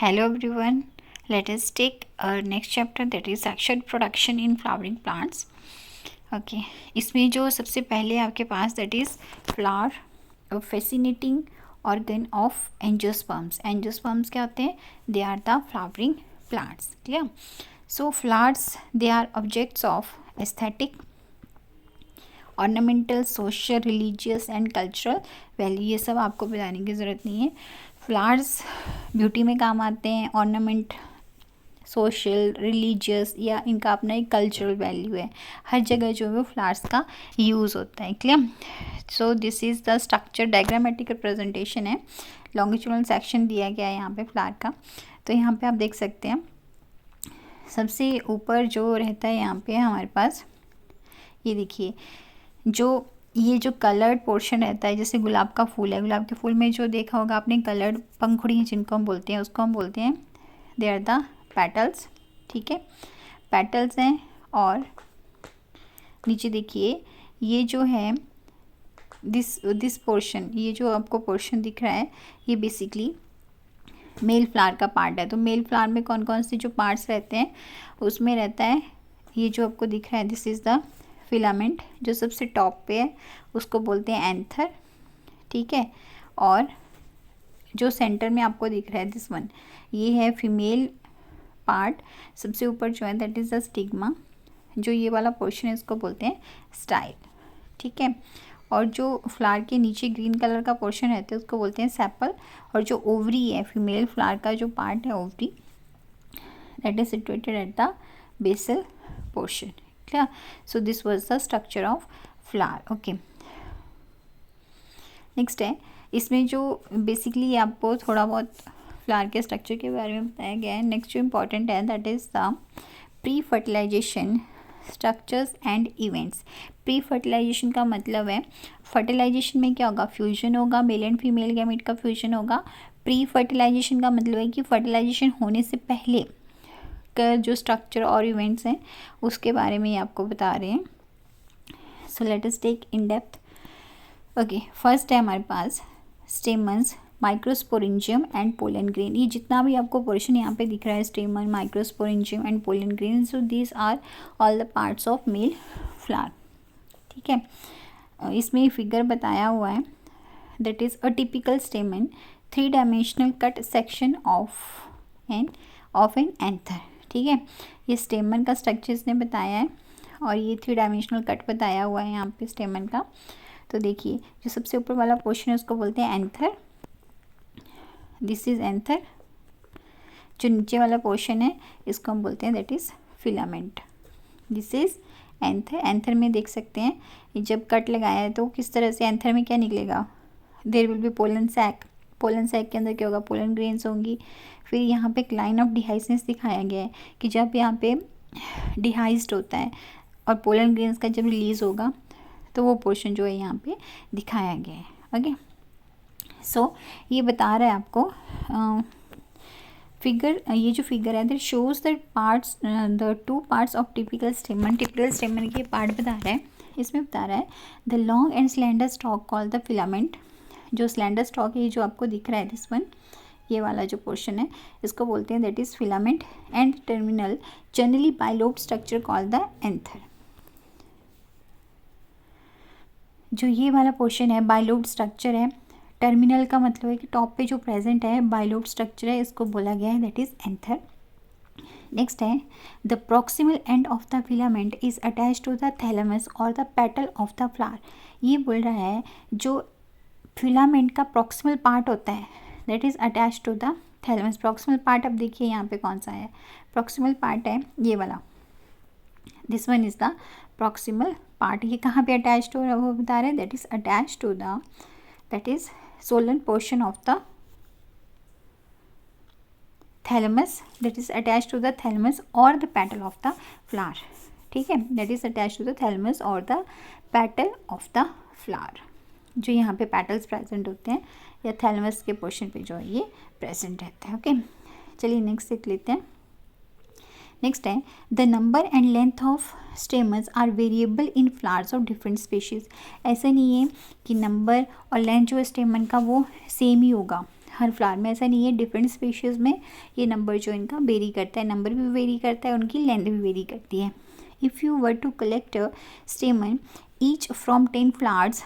Hello everyone. Let us take our next chapter, that is sexual production in flowering plants. Okay. इसमें जो सबसे पहले आपके पास that is flower, a fascinating organ of angiosperms. Angiosperms क्या होते हैं? They are the flowering plants. Clear? So flowers, they are objects of aesthetic, ornamental, social, religious and cultural value. ये सब आपको बताने की ज़रूरत नहीं है. फ्लावर्स ब्यूटी में काम आते हैं, ऑर्नामेंट, सोशल, रिलीजियस या इनका अपना एक कल्चरल वैल्यू है. हर जगह जो है फ्लावर्स का यूज़ होता है. Clear? So this is the structure, diagrammatic representation है. लॉन्गिट्यूडनल सेक्शन दिया गया है यहाँ पे फ्लावर का. तो यहाँ पे आप देख सकते हैं सबसे ऊपर जो रहता है यहाँ पे हमारे पास, ये देखिए, ये जो कलर्ड पोर्शन रहता है, जैसे गुलाब का फूल है, गुलाब के फूल में जो देखा होगा आपने कलर्ड पंखुड़ी जिनको हम बोलते हैं, उसको हम बोलते हैं दे आर द पेटल्स. ठीक है, पेटल्स हैं. और नीचे देखिए ये जो है दिस पोर्शन, ये जो आपको पोर्शन दिख रहा है, ये बेसिकली मेल फ्लावर का पार्ट है. तो मेल फ्लावर में कौन कौन से जो पार्ट्स रहते हैं, उसमें रहता है ये जो आपको दिख रहा है, दिस इज़ द फिलामेंट. जो सबसे टॉप पे है उसको बोलते हैं एंथर. ठीक है, और जो सेंटर में आपको दिख रहा है दिस वन, ये है फीमेल पार्ट. सबसे ऊपर जो है दैट इज़ द स्टिग्मा. जो ये वाला पोर्शन है इसको बोलते हैं स्टाइल. ठीक है, और जो फ्लावर के नीचे ग्रीन कलर का पोर्शन रहता है उसको बोलते हैं सेपल. और जो ओवरी है, फीमेल फ्लावर का जो पार्ट है ovary, that is situated at the basal portion. Clear? So this was the structure of flower. Okay, next है, इसमें जो बेसिकली आपको थोड़ा बहुत फ्लावर के स्ट्रक्चर के बारे में बताया गया है. नेक्स्ट जो इम्पॉर्टेंट है that is the pre fertilization structures and events. Pre fertilization का मतलब है, फर्टिलाइजेशन में क्या होगा, फ्यूजन होगा, मेल एंड फीमेल गैमेट का फ्यूजन होगा. प्री फर्टिलाइजेशन का मतलब है कि फर्टिलाइजेशन होने से पहले का जो स्ट्रक्चर और इवेंट्स हैं उसके बारे में ये आपको बता रहे हैं. So let us take in depth. Okay, first है हमारे पास stamens, microsporangium and pollen grain. ये जितना भी आपको पोर्शन यहाँ पे दिख रहा है, stamen, microsporangium and pollen grain, so these are all the parts of male flower. ठीक है, इसमें फिगर बताया हुआ है that is a typical stamen, 3 dimensional cut section of an anther. ठीक है, ये स्टेमन का स्ट्रक्चर इसने बताया है और ये 3 डायमेंशनल कट बताया हुआ है यहाँ पे स्टेमन का. तो देखिए जो सबसे ऊपर वाला पोर्शन है उसको बोलते हैं एंथर. This is anther. जो नीचे वाला पोर्शन है इसको हम बोलते हैं that is filament. This is anther. Anther में देख सकते हैं जब कट लगाया है तो किस तरह से एंथर में क्या निकलेगा, there will be pollen sac. Pollen sac के अंदर क्या होगा, पोलन ग्रेन्स होंगी. फिर यहाँ पे एक लाइन ऑफ डिहाइसेंस दिखाया गया है कि जब यहाँ पे डिहाइज्ड होता है और पोलन ग्रेन्स का जब रिलीज़ होगा तो वो पोर्शन जो है यहाँ पे दिखाया गया है. ओके, सो ये बता रहा है आपको फिगर, ये जो फिगर है that shows that parts, the 2 parts of typical स्टेमन. Typical स्टेमन के पार्ट बता रहा है. इसमें बता रहा है the long and slender stock called the filament. जो स्लेंडर स्टॉक है, ये जो आपको दिख रहा है दिस वन, ये वाला जो पोर्शन है इसको बोलते हैं that is filament. And terminal generally bilobed structure called the anther. जो ये वाला पोर्शन है बाइलोब्ड स्ट्रक्चर है. टर्मिनल का मतलब है कि टॉप पे जो प्रेजेंट है बाइलोब्ड स्ट्रक्चर है, इसको बोला गया है दैट इज़ एंथर. नेक्स्ट है the proximal end of the filament is attach to the thalamus or the petal of the flower. ये बोल रहा है जो फिलामेंट का प्रॉक्सिमल पार्ट होता है that is attach to the thalamus. Proximal part अब देखिए यहाँ पे कौन सा है, प्रॉक्सिमल पार्ट है ये वाला, this one is the proximal part. ये कहाँ पे अटैच हो रहा है वो बता रहे हैं that is attach to the, that is swollen portion of the thalamus, that is attach to the thalamus or the petal of the flower. ठीक है, that is attach to the thalamus or the petal of the flower. जो यहाँ पे petals present होते हैं या thalamus के portion पे जो है ये प्रेजेंट रहता है. ओके, चलिए नेक्स्ट देख लेते हैं. नेक्स्ट है the number and length of stamens are variable in flowers of different species. ऐसा नहीं है कि नंबर और लेंथ जो है स्टेमन का वो सेम ही होगा हर फ्लावर में ऐसा नहीं है, डिफरेंट स्पीशीज़ में ये नंबर जो इनका वेरी करता है, नंबर भी वेरी करता है, उनकी लेंथ भी वेरी करती है. If you were to collect stamen each from 10 flowers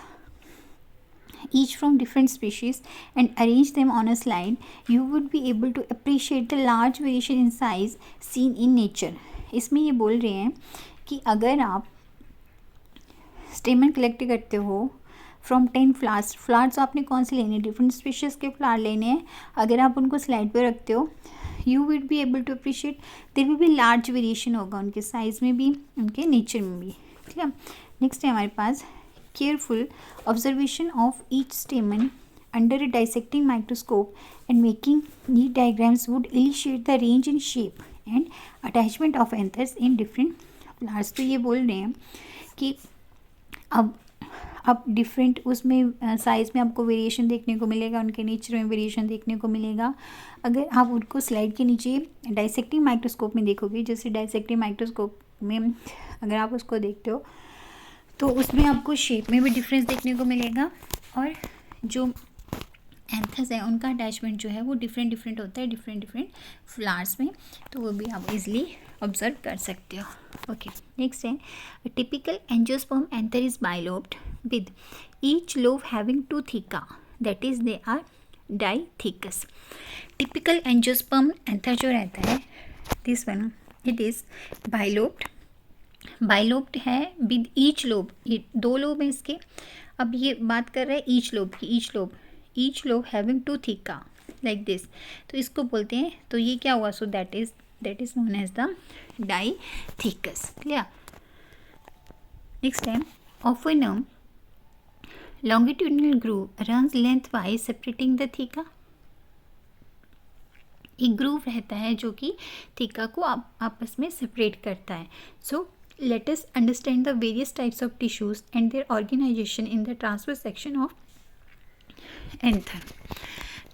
each from different species and arrange them on a slide, you would be able to appreciate the large variation in size seen in nature. इसमें ये बोल रहे हैं कि अगर आप स्टेमन collect करते हो फ्रॉम 10 फ्लावर्स, फ्लावर्स आपने कौन से लेने, डिफरेंट स्पीशीज़ के फ्लावर लेने हैं, अगर आप उनको स्लाइड पे रखते हो, you will be able to appreciate, there will be large variation होगा उनके साइज़ में भी, उनके नेचर में भी. ठीक है. नेक्स्ट है हमारे पास careful observation of each stamen under a dissecting microscope and making neat diagrams would illustrate the range in shape and attachment of anthers in different flowers. तो ये बोल रहे हैं कि अब डिफरेंट उसमें साइज़ में आपको वेरिएशन देखने को मिलेगा, उनके नेचर में वेरिएशन देखने को मिलेगा. अगर आप उनको स्लाइड के नीचे डाइसेक्टिंग माइक्रोस्कोप में देखोगे, जैसे डाइसेक्टिंग माइक्रोस्कोप में अगर आप उसको देखते हो तो उसमें आपको शेप में भी डिफरेंस देखने को मिलेगा, और जो एंथस है उनका अटैचमेंट जो है वो डिफरेंट होता है डिफरेंट फ्लावर्स में, तो वो भी आप इजीली ऑब्जर्व कर सकते हो. ओके. नेक्स्ट है typical angiosperm anther is bilobed with each lobe having 2 theca, that is they are dithecous. Typical angiosperm anther जो रहता है, this one it is bilobed. Bilobed है विद ईच लोब, ये 2 lobe है इसके. अब ये बात कर रहे हैं ईच लोब की, each lobe having 2 theca like this, तो इसको बोलते हैं, तो ये क्या हुआ, so that is known as the dithecous. Clear. Next time often a longitudinal groove runs lengthwise separating the theca. एक ग्रूव रहता है जो कि थीका को आपस में सेपरेट करता है. सो let us understand the various types of tissues and their organization in the transverse section of anther.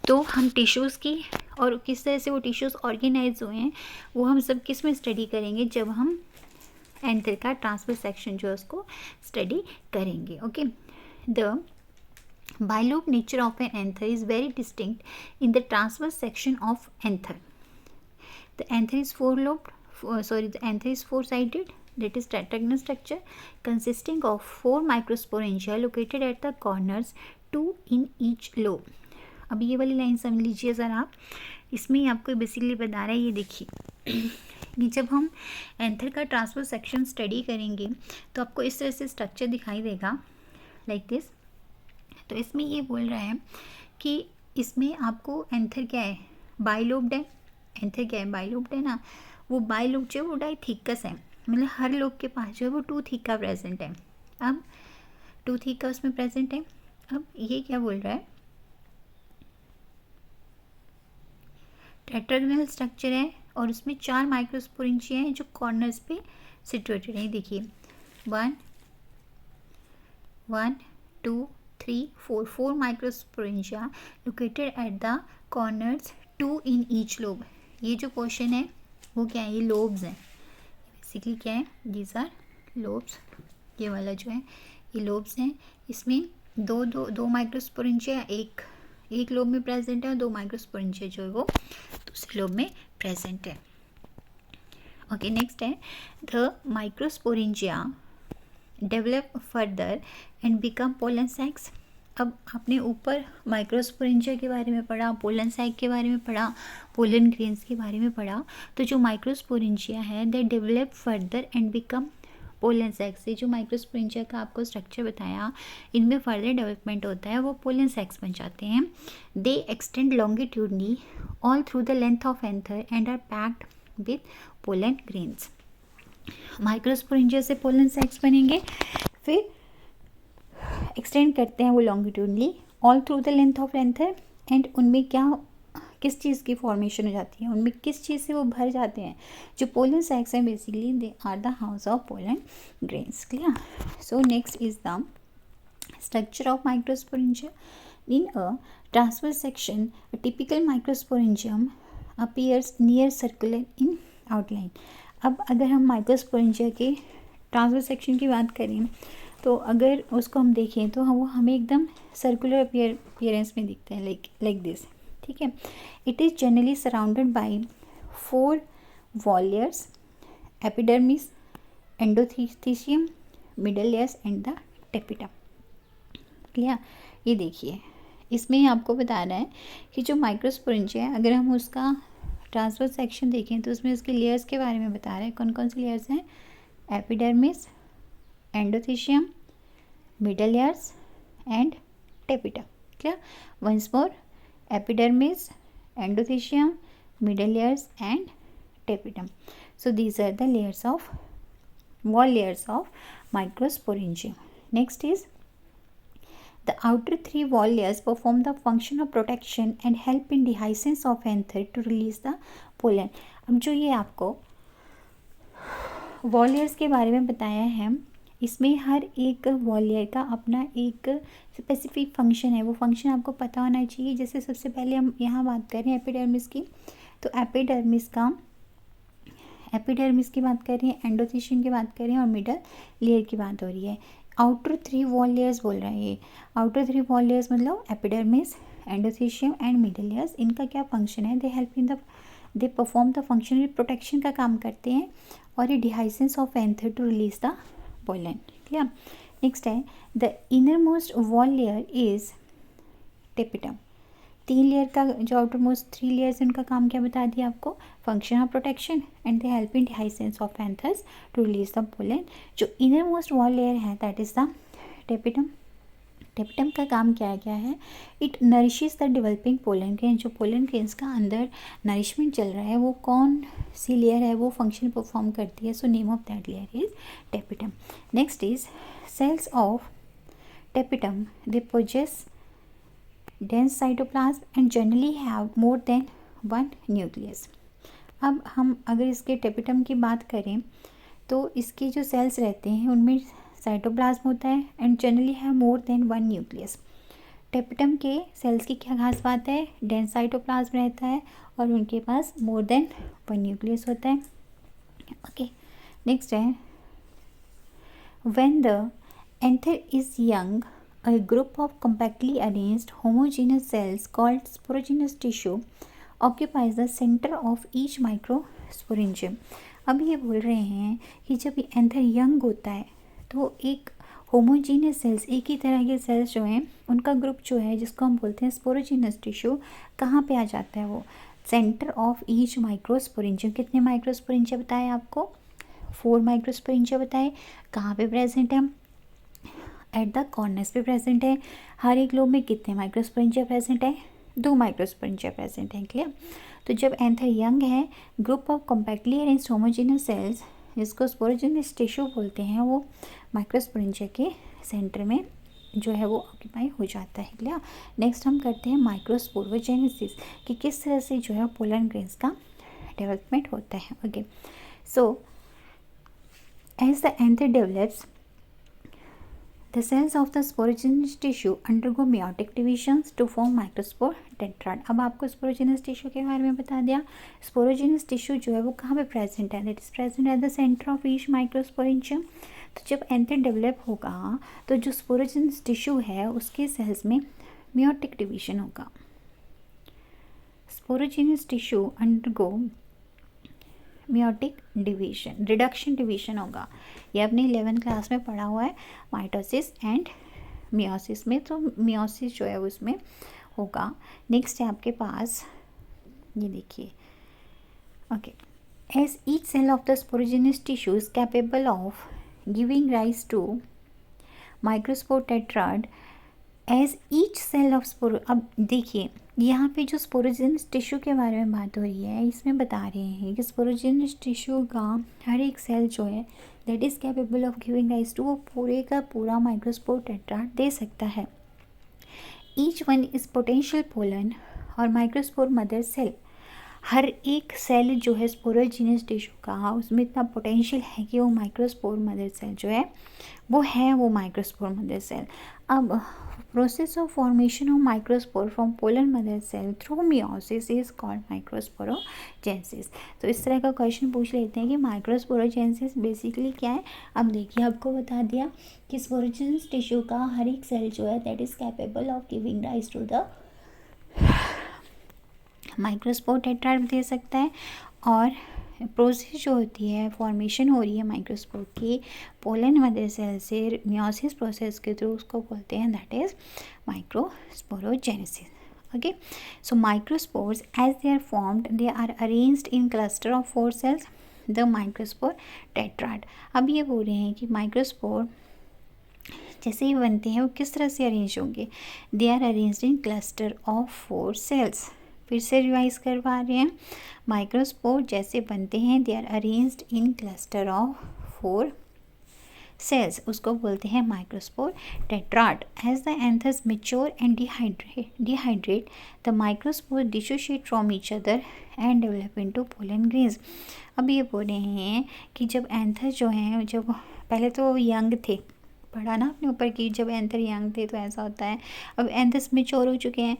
तो हम टिश्यूज़ की और किस तरह से वो टिश्यूज़ ऑर्गेनाइज हुए हैं वो हम सब किस में स्टडी करेंगे, जब हम एंथर का ट्रांसवर्स सेक्शन जो है उसको स्टडी करेंगे. Okay. The bilobe nature of an anther is very distinct in the transverse section of anther. The anther is four-sided, that is tetragonal structure consisting of 4 microsporangia located at the corners, 2 in each lobe. अब ये वाली line समझ लीजिए ज़रा आप, इसमें ही आपको basically बता रहा है, ये देखिए कि जब हम एंथर का ट्रांसवर्स सेक्शन स्टडी करेंगे तो आपको इस तरह से स्ट्रक्चर दिखाई देगा लाइक दिस. तो इसमें ये बोल रहा है कि इसमें आपको एंथर क्या है, बाइलोब्ड है. एंथर क्या है, बाइलोब्ड है ना. वो बाइलोब जो है वो डाइथीकस है, मतलब हर लोब के पास जो है वो 2 थीका प्रेजेंट है. अब 2 थीका उसमें प्रेजेंट है. अब ये क्या बोल रहा है, टेट्रागोनल स्ट्रक्चर है और उसमें 4 माइक्रोस्पोरेंजिया हैं जो कॉर्नर्स पे सिचुएटेड है. देखिए 1 2 3 4 microsporangia located at the corners, 2 in each lobe. ये जो पोर्शन है वो क्या है, ये लोब्स हैं बेसिकली. क्या है, दीज आर लोब्स. ये वाला जो है ये लोब्स हैं. इसमें दो माइक्रोस्पोरेंजिया एक लोब में प्रेजेंट है और 2 माइक्रोस्पोरेंजिया जो है वो दूसरे लोब में प्रेजेंट है. ओके. नेक्स्ट है the microsporangia develop further and become pollen sacs. अब आपने ऊपर माइक्रोस्पोरेंजिया के बारे में पढ़ा, पोलन सैक के बारे में पढ़ा, पोलन ग्रेन्स के बारे में पढ़ा. तो जो माइक्रोस्पोरेंजिया है they develop further and become pollen sacs. से जो माइक्रोस्पोरेंजिया का आपको स्ट्रक्चर बताया, इनमें फर्दर डेवलपमेंट होता है, वो पोलन सैक्स बन जाते हैं. They extend longitudinally all through the length of anther and are packed with pollen grains. Microsporangia से पोलन सैक्स बनेंगे, फिर एक्सटेंड करते हैं वो longitudinally all through the length of anther, and उनमें किस चीज़ की फॉर्मेशन हो जाती है, उनमें किस चीज़ से वो भर जाते हैं. जो पोलन सैक्स हैं basically they are the house of pollen grains. Clear. So next is the structure of microsporangia. In a transverse section a typical microsporangium appears near circular in outline. अब अगर हम माइक्रोस्पोरेंजिया के transverse section की बात करें तो अगर उसको हम देखें तो वो हमें एकदम सर्कुलर अपीयरेंस में दिखता है लाइक दिस. ठीक है। It is generally surrounded by 4 wall layers, epidermis, endothecium, middle layers and the tapetum. Clear. ये देखिए इसमें आपको बता रहा है कि जो माइक्रोस्पोरेंजिया है, अगर हम उसका ट्रांसवर्स सेक्शन देखें तो उसमें उसके लेयर्स के बारे में बता रहा है। कौन कौन से लेयर्स हैं? Epidermis, endothecium, middle layers and tapetum. Clear. Once more, epidermis, endothecium, middle layers and tapetum. So these are the layers of wall layers of microsporangium. Next is the outer 3 wall layers perform the function of protection and help in dehiscence of anther to release the pollen. अब जो ये आपको wall layers के बारे में बताया है, इसमें हर एक वॉल लेयर का अपना एक स्पेसिफिक फंक्शन है। वो फंक्शन आपको पता होना चाहिए। जैसे सबसे पहले हम यहाँ बात करें एपिडर्मिस की, तो एपिडर्मिस की बात करें, एंडोथीसियम की बात करें और मिडल लेयर की बात हो रही है। आउटर 3 वॉल लेयर्स बोल रहे हैं ये। आउटर 3 वॉल लेयर्स मतलब epidermis, endothecium and middle layers. इनका क्या फंक्शन है? They perform the function, protection का काम करते हैं और ये dehiscence of anther to release the pollen. Clear. Next है the innermost wall layer is tapetum. 3 layer का जो आउटर मोस्ट 3 लेयर्स उनका काम क्या बता दिया आपको? Function of protection and they help in dehiscence of anthers to release the pollen. जो इनर मोस्ट वॉल लेयर है that is the tapetum. Tapetum का काम क्या है? It nourishes the developing pollen grain. जो पोलन ग्रेन्स का अंदर nourishment चल रहा है वो कौन सी लेयर है, वो फंक्शन परफॉर्म करती है। So name of that layer is tapetum. Next is cells of tapetum. They possess dense cytoplasm and generally have more than 1 nucleus. अब हम अगर इसके टेपिटम की बात करें तो इसके जो सेल्स रहते हैं उनमें साइटोप्लाज्म होता है and generally have more than 1 nucleus. Tapetum के सेल्स की क्या खास बात है? डेंस साइटोप्लाज्म रहता है और उनके पास मोर देन 1 न्यूक्लियस होता है। ओके। नेक्स्ट है when the anther is young, a group of compactly arranged homogeneous cells called sporogenous tissue occupies the center of each microsporangium. अब ये बोल रहे हैं कि जब ये एंथर यंग होता है तो एक होमोजीनियस सेल्स, एक ही तरह के सेल्स जो हैं उनका ग्रुप जो है जिसको हम बोलते हैं स्पोरोजीनियस टिश्यू, कहाँ पे आ जाता है? वो सेंटर ऑफ ईच माइक्रोस्पोरेंजियम। कितने माइक्रोस्पोरेंजिया बताए आपको? 4 माइक्रोस्पोरेंजिया बताए। कहाँ पे प्रेजेंट है? एट द कॉर्नर्स पे प्रेजेंट है। हर एक लोब में कितने माइक्रोस्पोरेंजिया प्रेजेंट है? 2 माइक्रोस्पोरेंजिया प्रेजेंट है। क्लियर। तो जब एंथर यंग है, group of compactly arranged homogeneous cells जिसको स्पोरोजेनियस टिश्यू बोलते हैं, वो माइक्रोस्पोरेंजिया के सेंटर में जो है वो ऑक्यूपाई हो जाता है। क्लियर। नेक्स्ट हम करते हैं माइक्रोस्पोरोजेनेसिस कि किस तरह से जो है पोलन ग्रेन्स का डेवलपमेंट होता है। Okay. So as the anther develops, the cells of the sporogenous tissue undergo meiotic divisions to form microspore tetrad. अब आपको sporogenous tissue के बारे में बता दिया। sporogenous tissue जो है वो कहाँ पे प्रेजेंट है? That is present at the center of each microsporangium. तो जब एंथर डेवलप होगा तो जो sporogenous tissue है उसके सेल्स में meiotic division होगा। sporogenous tissue undergo meiotic division, reduction division होगा। ये अपने 11th क्लास में पढ़ा हुआ है माइटोसिस एंड मियोसिस में। तो मियोसिस जो है उसमें होगा। नेक्स्ट है आपके पास, ये देखिए। Okay. As each cell of the sporogenous tissue is capable of giving rise to microspore tetrad, as each cell of sporo. अब देखिए यहाँ पे जो स्पोरोजेनियस टिश्यू के बारे में बात हो रही है, इसमें बता रहे हैं कि स्पोरोजेनियस टिश्यू का हर एक सेल जो है that is capable of giving rise to, वो पूरे का पूरा माइक्रोस्पोर टेट्राड दे सकता है। Each one is potential pollen or microspore mother cell. हर एक सेल जो है स्पोरोजेनियस टिश्यू का उसमें इतना पोटेंशियल है कि वो माइक्रोस्पोर मदर सेल जो है वो माइक्रोस्पोर मदर सेल। अब process of formation of microspore from pollen mother cell through meiosis is called microsporogenesis. तो इस तरह का क्वेश्चन पूछ लेते हैं कि माइक्रोस्पोरोजेनेसिस बेसिकली क्या है। अब देखिए आपको बता दिया कि स्पोरोजेनियस टिश्यू का हर एक सेल जो है that is capable of giving rise to the microspore tetrad दे सकता है। और प्रोसेस जो होती है, फॉर्मेशन हो रही है माइक्रोस्पोर की पोलन मदर सेल से मियोसिस प्रोसेस के थ्रू, उसको बोलते हैं that is microsporogenesis. Okay, so microspores as they are formed, they are arranged in cluster of 4 cells, the microspore tetrad। अब ये बोल रहे हैं कि माइक्रोस्पोर जैसे ही बनते हैं वो किस तरह से अरेंज होंगे। They are arranged in cluster of 4 cells. फिर से रिवाइज करवा रहे हैं, माइक्रोस्पोर जैसे बनते हैं they are arranged in cluster of 4 cells, उसको बोलते हैं microspore tetrad. As the anthers mature and dehydrate the microspore dissociate from each other and develop into pollen grains. अब ये बोल रहे हैं कि जब एंथस जो हैं, जब पहले तो यंग थे, पढ़ा ना अपने ऊपर कि जब एंथर यंग थे तो ऐसा होता है। अब एंथस मेच्योर हो चुके हैं,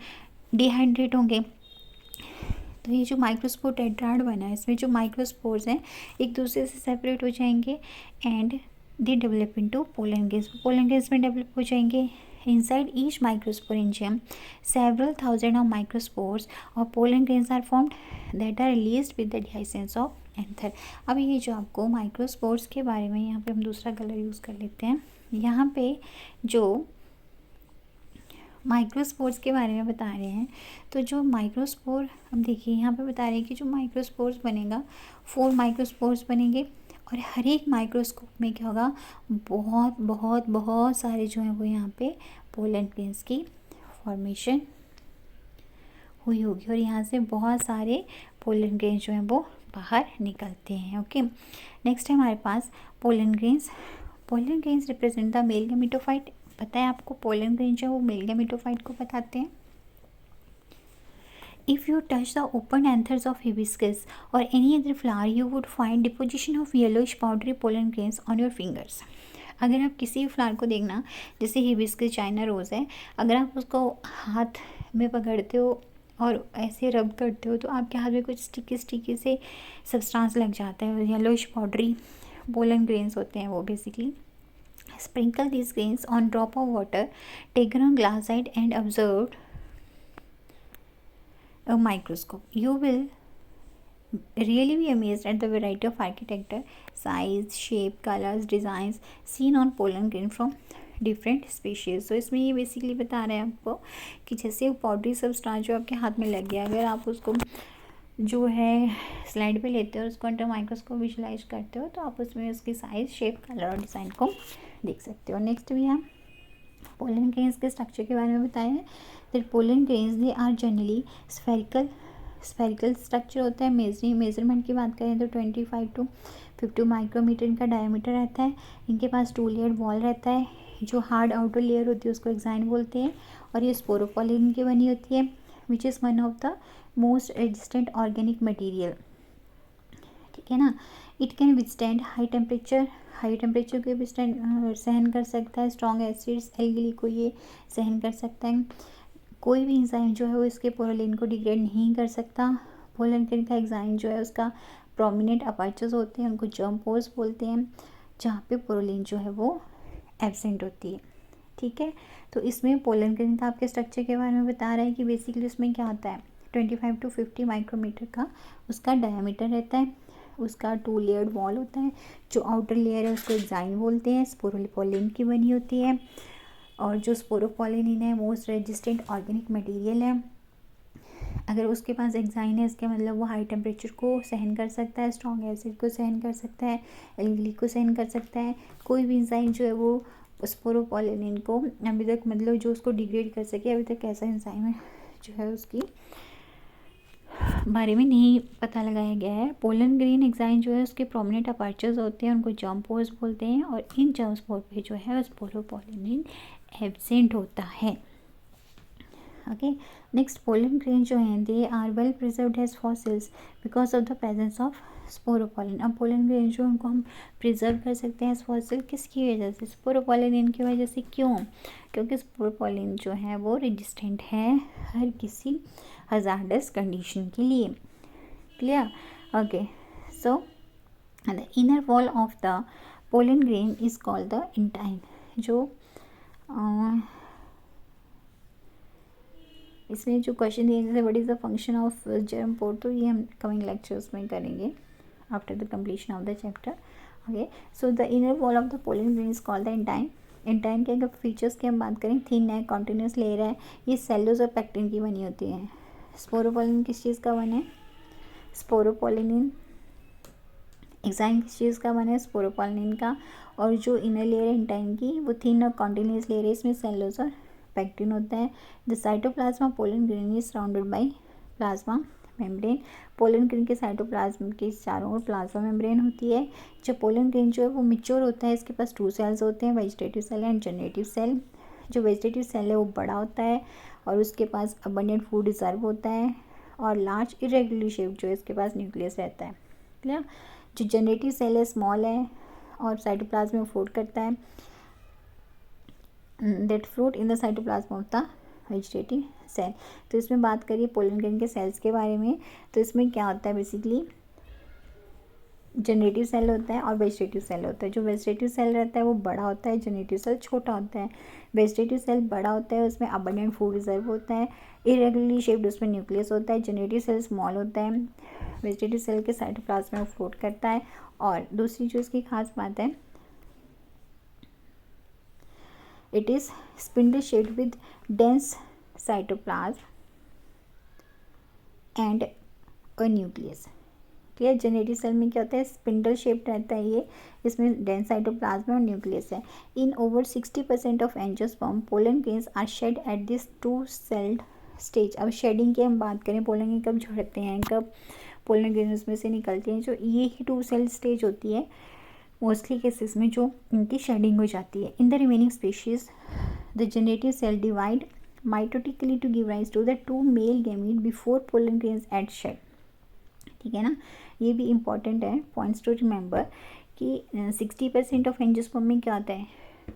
डिहाइड्रेट होंगे, तो ये जो माइक्रोस्पोर टेट्राड बना है इसमें जो माइक्रोस्पोर्स हैं एक दूसरे से सेपरेट हो जाएंगे and they develop into pollen grains. Pollen grains में डेवलप हो जाएंगे। Inside each microsporangium several thousand of microspores or pollen grains are formed that are released with the dehiscence of anther. अब ये जो आपको माइक्रोस्पोर्स के बारे में, यहाँ पे हम दूसरा कलर यूज़ कर लेते हैं। यहाँ पे जो माइक्रोस्पोर्स के बारे में बता रहे हैं, तो जो माइक्रोस्पोर, अब देखिए यहाँ पे बता रहे हैं कि जो माइक्रोस्पोर्स बनेगा 4 माइक्रोस्पोर्स बनेंगे और हर एक माइक्रोस्कोप में क्या होगा, बहुत बहुत बहुत सारे जो हैं वो यहाँ पे पोलन ग्रेन्स की फॉर्मेशन हुई होगी और यहाँ से बहुत सारे पोलन ग्रेन्स जो हैं वो बाहर निकलते हैं। ओके, नेक्स्ट है हमारे पास pollen grains. Pollen grains represent the male gametophyte. पता है आपको पोलन ग्रेन जो है वो मेल गैमेटोफाइट को बताते हैं। If you touch the open anthers of hibiscus or any other flower, you would find deposition of yellowish powdery pollen grains on your fingers। अगर आप किसी भी फ्लावर को देखना, जैसे हिबिस्कस, चाइना रोज़ है, अगर आप उसको हाथ में पकड़ते हो और ऐसे रब करते हो तो आपके हाथ में कुछ स्टिकी से सब्सटेंस लग जाता है, येलोइश पाउडरी पोलन ग्रेन्स होते हैं वो basically. Sprinkle these grains on drop of water taken on glass side and observed a microscope. You will really be amazed at the variety of architecture, size, shape, colors, designs seen on pollen grain from different species. तो इसमें ये basically बता रहे हैं आपको कि जैसे powdery substance जो आपके हाथ में लग गया, अगर आप उसको जो है स्लाइड पे लेते हो, उसको अंडर माइक्रोस्कोप विजुलाइज करते हो तो आप उसमें उसकी साइज़, शेप, कलर और डिज़ाइन को देख सकते हो। नेक्स्ट भी हम पोलन ग्रेन्स के स्ट्रक्चर के बारे में बताया है। That pollen grains they are generally spherical structure होता है। मेजरमेंट की बात करें तो 25 to 50 माइक्रोमीटर इनका डायमीटर रहता है। इनके पास 2 लेयर वॉल रहता है। जो हार्ड आउटर लेयर होती है उसको एक्साइन बोलते हैं और ये स्पोरोपोलिन की बनी होती है, which is one of the most resistant organic material. ठीक है ना। It can withstand high temperature को भी सहन कर सकता है। स्ट्रॉन्ग एसिड्स, एल्गली को ये सहन कर सकता है। कोई भी एंजाइम जो है वो इसके पोरोलिन को डिग्रेड नहीं कर सकता। पोलन ग्रेन का एंजाइम जो है उसका प्रोमिनेंट अपर्चर्स होते हैं, उनको जर्म पोर्स बोलते हैं, जहाँ पे पोरोलिन जो है वो एब्सेंट होती है। ठीक है, तो इसमें पोलन ग्रेन का आपके स्ट्रक्चर के बारे में बता रहा है कि बेसिकली उसमें क्या होता है, 25 to 50 माइक्रोमीटर का उसका डायमीटर रहता है। उसका 2 लेयर्ड वॉल होता है। जो आउटर लेयर है उसको एक्साइन बोलते हैं, स्पोरोपोलिन की बनी होती है और जो स्पोरोपोलिन है मोस्ट रेजिस्टेंट ऑर्गेनिक मटेरियल है। अगर उसके पास एक्साइन है इसका मतलब वो हाई टेम्परेचर को सहन कर सकता है, स्ट्रॉन्ग एसिड को सहन कर सकता है, एल्गली को सहन कर सकता है। कोई भी एंजाइम जो है वो स्पोरोपोलिन को अभी तक मतलब जो उसको डिग्रेड कर सके, अभी तक ऐसा एंजाइम है जो है उसकी बारे में नहीं पता लगाया गया है। पोलन ग्रेन एंजाइम जो है उसके प्रोमिनेंट अपर्चर्स होते हैं, उनको जर्म पोर्स बोलते हैं और इन जर्म पोर पे जो है स्पोरोपोलिन एब्सेंट होता है। ओके, नेक्स्ट पोलन ग्रेन जो हैं they are well preserved as fossils because of the presence of sporopollenin. अब पोलन ग्रेन जो उनको हम प्रिजर्व कर सकते हैं एज फॉसिल किसकी वजह से, स्पोरोपोलिन की वजह से। क्यों? क्योंकि स्पोरोपोलिन जो है वो रेजिस्टेंट है हर किसी हजार्डस कंडीशन के लिए। Clear? Okay, so the inner wall of the pollen grain is called the intine. जो इसमें जो क्वेश्चन दिए जैसे what is the function of germ pore, तो ये हम कमिंग लेक्चर्स में करेंगे after the completion of the chapter. Okay, so the inner wall of the pollen grain is called the intine. Intine के अगर फीचर्स की हम बात करें, थिन है, कॉन्टिन्यूस लेयर है, ये सेल्यूलोज और पेक्टिन की बनी होती है। स्पोरोपोलिन किस चीज़ का बना है? स्पोरोपोलिन। एग्जाइन किस चीज़ का बना है? स्पोरोपोलिन का। और जो इनर लेयर है इंटाइन की, वो थिन और कॉन्टिन्यूस लेयर है, इसमें सेल्यूलोज और पेक्टिन होता है। The cytoplasm pollen grain is surrounded by plasma membrane. Pollen grain के साइटोप्लाज्म के चारों ओर प्लाज्मा मेम्ब्रेन होती है। जब पोलन ग्रेन जो है वो मिच्योर होता है, इसके पास 2 सेल्स होते हैं, vegetative cell and generative cell. जो वेजिटेटिव सेल है वो बड़ा होता है और उसके पास अबंडेंट फूड रिजर्व होता है, और लार्ज इरेगुलर शेप जो है इसके पास न्यूक्लियस रहता है। क्लियर? जो जनरेटिव सेल है स्मॉल है और साइटोप्लाज्म में फ्रूट करता है, that float in the cytoplasm of the vegetative cell. तो इसमें बात करिए पोलन ग्रेन के सेल्स के बारे में, तो इसमें क्या होता है बेसिकली जनरेटिव सेल होता है और वेजिटेटिव सेल होता है। जो वेजिटेटिव सेल रहता है वो बड़ा होता है, जनरेटिव सेल छोटा होता है। वेजिटेटिव सेल बड़ा होता है, उसमें अबंडेंट फूड रिजर्व होता है, इरेगुलरली शेप्ड उसमें न्यूक्लियस होता है। जनरेटिव सेल स्मॉल होता है, वेजिटेटिव सेल के साइटोप्लाज्म में फ्लोट करता है। और दूसरी जो इसकी खास बात है, it is spindle shaped with dense cytoplasm and a nucleus. Clear? Generative cell में क्या होता है? स्पिंडल शेप्ड रहता है ये, इसमें डेंस साइटोप्लाज्म और न्यूक्लियस है। In over 60% of angiosperm pollen grains are shed at this 2 celled stage. अब शेडिंग की हम बात करें, पोलन ग्रेन कब झड़ते हैं, कब पोलन ग्रेन उसमें से निकलते हैं, जो ये ही 2 सेल्ड स्टेज होती है मोस्टली केसेस में जो इनकी शेडिंग हो जाती है। In the remaining species the generative cell divide mitotically to give rise to the 2 male gamete before pollen grains at shed. ठीक है ना? ये भी इम्पॉर्टेंट है पॉइंट्स टू रिमेंबर कि 60% ऑफ एंजियोस्पर्म में क्या होता है?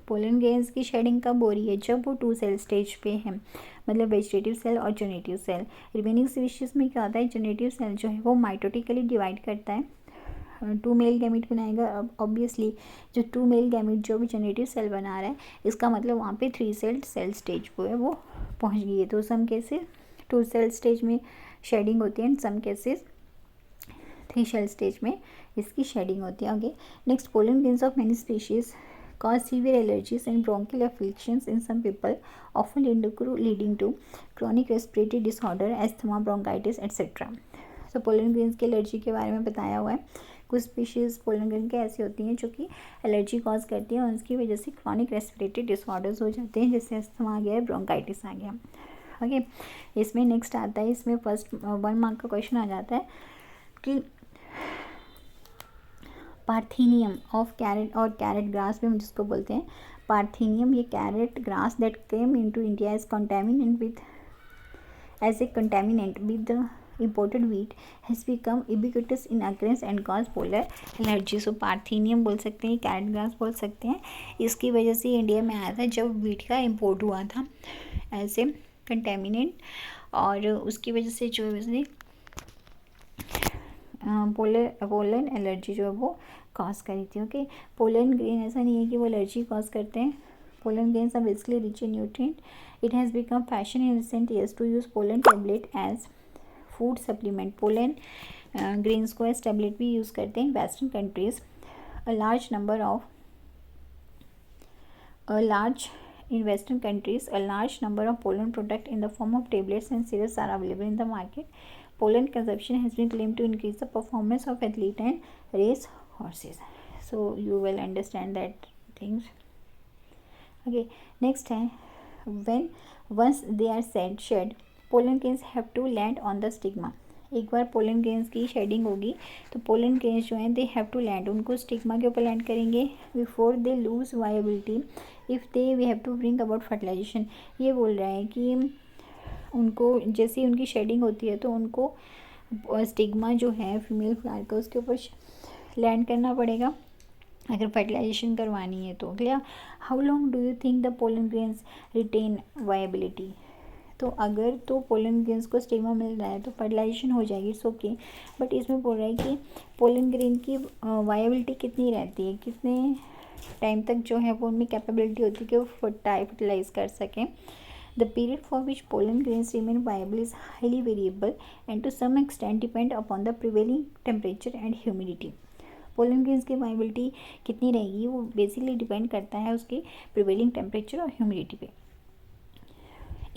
पोलन ग्रेन्स की शेडिंग कब हो रही है? जब वो 2 सेल स्टेज पे है, मतलब वेजिटेटिव सेल और जनरेटिव सेल। रिमेनिंग स्पीशीज में क्या होता है? जनरेटिव सेल जो है वो माइटोटिकली डिवाइड करता है, 2 मेल गैमीट बनाएगा। अब ऑब्वियसली जो 2 मेल गैमीट जो भी जनरेटिव सेल बना रहा है, इसका मतलब वहाँ पे 3 सेल स्टेज को है वो पहुँच गई है। तो सम केसेस 2 सेल स्टेज में शेडिंग होती है and some cases 3 cell stage में इसकी शेडिंग होती है। Okay, next pollen grains of many species cause severe allergies and bronchial afflictions in some people, often leading to chronic respiratory disorder, asthma, bronchitis, etc. तो pollen grains की allergy के बारे में बताया हुआ है। कुछ स्पीशीज़ पोलन ग्रेन के ऐसी होती हैं जो कि एलर्जी कॉज करती हैं और उसकी वजह से क्रॉनिक रेस्पिरेटरी डिसऑर्डर्स हो जाते हैं, जैसे अस्थमा आ गया, ब्रोंकाइटिस आ गया। ओके, इसमें नेक्स्ट आता है, इसमें फर्स्ट 1 मार्क का क्वेश्चन आ जाता है कि पार्थेनियम ऑफ कैरेट और कैरेट ग्रास भी हम जिसको बोलते हैं पार्थेनियम, ये carrot grass that came into India as contaminant with as a contaminant with the imported wheat has become ubiquitous in occurrence and cause polar allergy। So parthenium बोल सकते हैं, कैरेट ग्रास बोल सकते हैं, इसकी वजह से इंडिया में आया था जब व्हीट का इम्पोर्ट हुआ था एज ए कंटेमिनेंट, और उसकी वजह से जो है पोलन एलर्जी जो है वो कॉज करी थी। ओके, पोलन ग्रेन ऐसा नहीं है कि वो एलर्जी कॉज करते हैं। Pollen grains are basically rich in nutrient. It has become fashion in recent years to use pollen tablet as food supplement. Pollen grains को एज टैबलेट भी यूज़ करते हैं western countries. In Western countries, a large number of pollen products in the form of tablets and syrups are available in the market. Pollen consumption has been claimed to increase the performance of athletes and race horses. So you will understand that things. Okay, next है when once they are shed, pollen grains have to land on the stigma. एक बार pollen grains की shedding होगी तो pollen grains जो हैं they have to land, उनको stigma के ऊपर लैंड करेंगे before they lose viability if they we have to bring about fertilization. ये बोल रहा है कि उनको जैसे ही उनकी शेडिंग होती है तो उनको स्टिग्मा जो है फीमेल फ्लावर का उसके ऊपर लैंड करना पड़ेगा अगर फर्टिलाइजेशन करवानी है तो। Clear? How long do you think the pollen grains retain viability? तो अगर तो पोलन ग्रेन्स को स्टिग्मा मिल रहा है तो फर्टिलाइजेशन हो जाएगी, इट्स ओके। बट इसमें बोल रहा है कि पोलन ग्रेन की वायबिलिटी कितनी रहती है, कितने टाइम तक जो है वो उनमें कैपेबिलिटी होती है कि वो फर्टिलाइज कर सकें। The period for which pollen grains remain viable is highly variable and to some extent depend upon the prevailing temperature and humidity. Pollen grains की वाइबिलिटी कितनी रहेगी वो बेसिकली डिपेंड करता है उसके प्रिवेलिंग टेम्परेचर और ह्यूमिडिटी पे.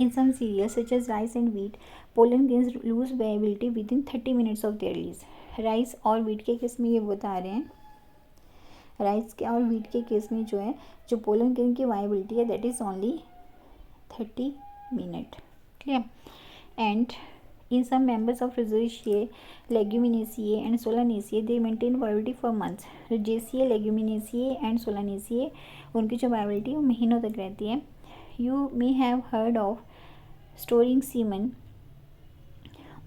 In some cereals such as rice and wheat, pollen grains lose viability within 30 minutes of their release. Rice और वीट के केस में ये बता रहे हैं, राइस के और वीट के केस में जो है जो पोलन ग्रेन की वाइबिलिटी है that is only 30 minute. Clear. And in some members of Rosaceae, Leguminosae and Solanaceae they maintain viability for months. Rosaceae, Leguminosae and Solanaceae उनकी जो viability वो महीनों तक रहती है. You may have heard of storing semen,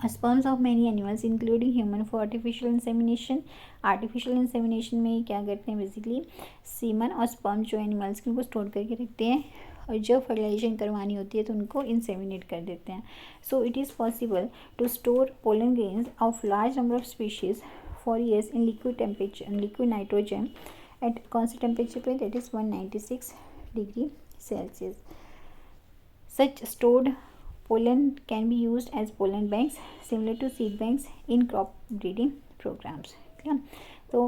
sperms of many animals including human for artificial insemination. Artificial insemination में क्या करते हैं बेसिकली सीमन और स्पर्म जो एनिमल्स के उनको स्टोर करके रखते हैं और जब फर्टिलाइजेशन करवानी होती है तो उनको इंसेमिनेट कर देते हैं. So it is possible to store pollen grains of large number of species for years in liquid temperature liquid nitrogen at कौन से टेम्परेचर पे that is 196 degree Celsius. Such stored pollen can be used as pollen banks similar to seed banks in crop breeding programs. Clear. तो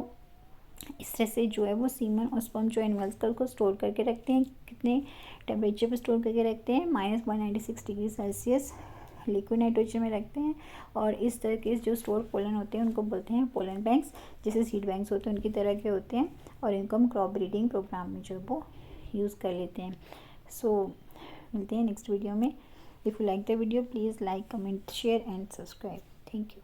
इस तरह से जो है वो सीमन और स्पर्म जो एनिमल्स का उसको स्टोर करके रखते हैं. कितने टेम्परेचर पे स्टोर करके रखते हैं -196 डिग्री सेल्सियस लिक्विड नाइट्रोजन में रखते हैं. और इस तरह के जो स्टोर पोलन होते हैं उनको बोलते हैं पोलन बैंक्स, जैसे सीड बैंक्स होते हैं उनकी तरह के होते हैं. और इनको हम क्रॉप ब्रीडिंग प्रोग्राम में जो है वो यूज़ कर लेते हैं. सो मिलते हैं नेक्स्ट वीडियो में. If you like the video please like comment share and subscribe. Thank you.